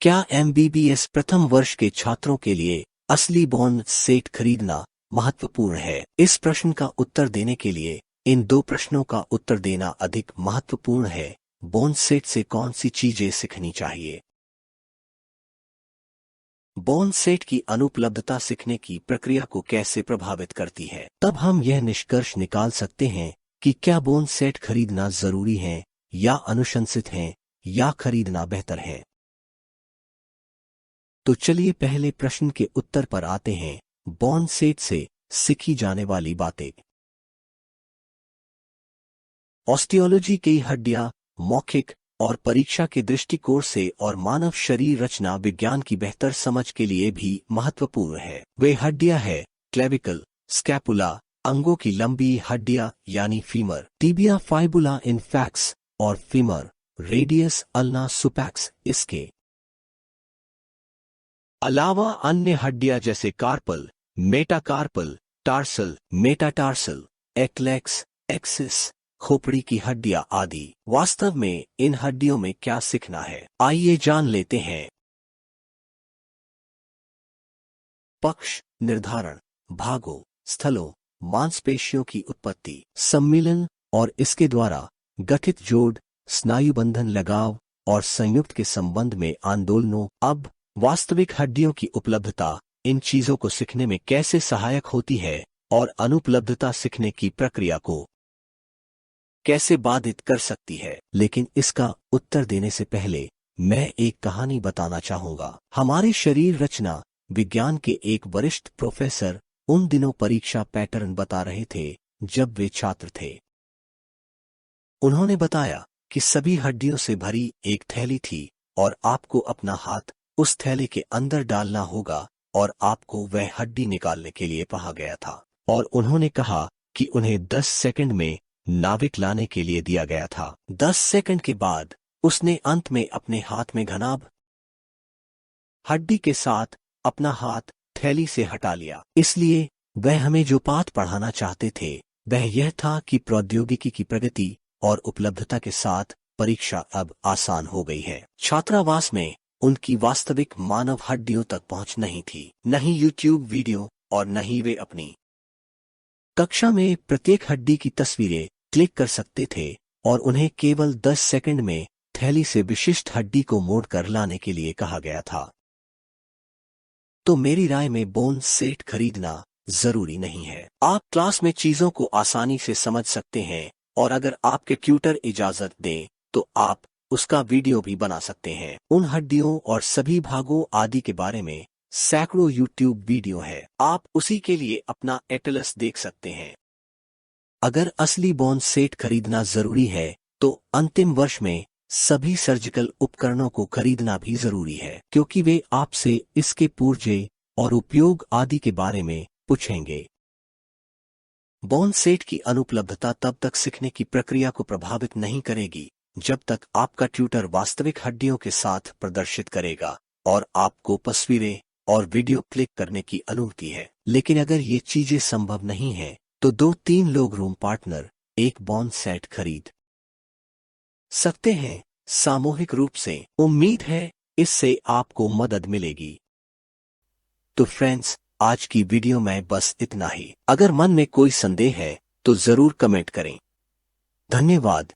क्या एमबीबीएस प्रथम वर्ष के छात्रों के लिए असली बोन सेट खरीदना महत्वपूर्ण है? इस प्रश्न का उत्तर देने के लिए इन दो प्रश्नों का उत्तर देना अधिक महत्वपूर्ण है। बोन सेट से कौन सी चीजें सीखनी चाहिए? बोन सेट की अनुपलब्धता सीखने की प्रक्रिया को कैसे प्रभावित करती है? तब हम यह निष्कर्ष निकाल सकते हैं कि क्या बोन सेट खरीदना जरूरी है या अनुशंसित है या खरीदना बेहतर है। तो चलिए पहले प्रश्न के उत्तर पर आते हैं। बोन सेट से सीखी जाने वाली बातें। ऑस्टियोलॉजी की हड्डियां मौखिक और परीक्षा के दृष्टिकोण से और मानव शरीर रचना विज्ञान की बेहतर समझ के लिए भी महत्वपूर्ण है। वे हड्डियां हैं क्लेविकल, स्कैपुला, अंगों की लंबी हड्डियां यानी फीमर, टिबिया फाइबुला इनफैक्स और फीमर, रेडियस अल्ना सुपैक्स। इसके अलावा अन्य हड्डियां जैसे कार्पल, मेटाकार्पल, टार्सल, मेटाटार्सल, एक्लेक्स, एक्सिस, खोपड़ी की हड्डियां आदि। वास्तव में इन हड्डियों में क्या सीखना है, आइए जान लेते हैं। पक्ष निर्धारण, भागों, स्थलों, मांसपेशियों की उत्पत्ति, सम्मिलन और इसके द्वारा गठित जोड़, स्नायुबंधन, लगाव और संयुक्त के संबंध में आंदोलनों। अब वास्तविक हड्डियों की उपलब्धता इन चीजों को सीखने में कैसे सहायक होती है और अनुपलब्धता सीखने की प्रक्रिया को कैसे बाधित कर सकती है। लेकिन इसका उत्तर देने से पहले मैं एक कहानी बताना चाहूंगा। हमारे शरीर रचना विज्ञान के एक वरिष्ठ प्रोफेसर उन दिनों परीक्षा पैटर्न बता रहे थे जब वे छात्र थे। उन्होंने बताया कि सभी हड्डियों से भरी एक थैली थी और आपको अपना हाथ उस थैली के अंदर डालना होगा और आपको वह हड्डी निकालने के लिए कहा गया था। और उन्होंने कहा कि उन्हें 10 सेकंड में नाविक लाने के लिए दिया गया था। 10 सेकंड के बाद उसने अंत में अपने हाथ में घनाभ हड्डी के साथ अपना हाथ थैली से हटा लिया। इसलिए वह हमें जो पाठ पढ़ाना चाहते थे वह यह था कि प्रौद्योगिकी की प्रगति और उपलब्धता के साथ परीक्षा अब आसान हो गई है। छात्रावास में उनकी वास्तविक मानव हड्डियों तक पहुंच नहीं थी, न ही यूट्यूब वीडियो और न ही वे अपनी कक्षा में प्रत्येक हड्डी की तस्वीरें क्लिक कर सकते थे और उन्हें केवल 10 सेकंड में थैली से विशिष्ट हड्डी को मोड़ कर लाने के लिए कहा गया था। तो मेरी राय में बोन सेट खरीदना जरूरी नहीं है। आप क्लास में चीजों को आसानी से समझ सकते हैं और अगर आपके ट्यूटर इजाजत दें तो आप उसका वीडियो भी बना सकते हैं। उन हड्डियों और सभी भागों आदि के बारे में सैकड़ों यूट्यूब वीडियो है, आप उसी के लिए अपना एटलस देख सकते हैं। अगर असली बोन सेट खरीदना जरूरी है तो अंतिम वर्ष में सभी सर्जिकल उपकरणों को खरीदना भी जरूरी है, क्योंकि वे आपसे इसके पुर्जे और उपयोग आदि के बारे में पूछेंगे। बोन सेट की अनुपलब्धता तब तक सीखने की प्रक्रिया को प्रभावित नहीं करेगी जब तक आपका ट्यूटर वास्तविक हड्डियों के साथ प्रदर्शित करेगा और आपको तस्वीरें और वीडियो क्लिक करने की अनुमति है। लेकिन अगर ये चीजें संभव नहीं है तो 2-3 लोग रूम पार्टनर एक बोन सेट खरीद सकते हैं सामूहिक रूप से। उम्मीद है इससे आपको मदद मिलेगी। तो फ्रेंड्स, आज की वीडियो में बस इतना ही। अगर मन में कोई संदेह है तो जरूर कमेंट करें। धन्यवाद।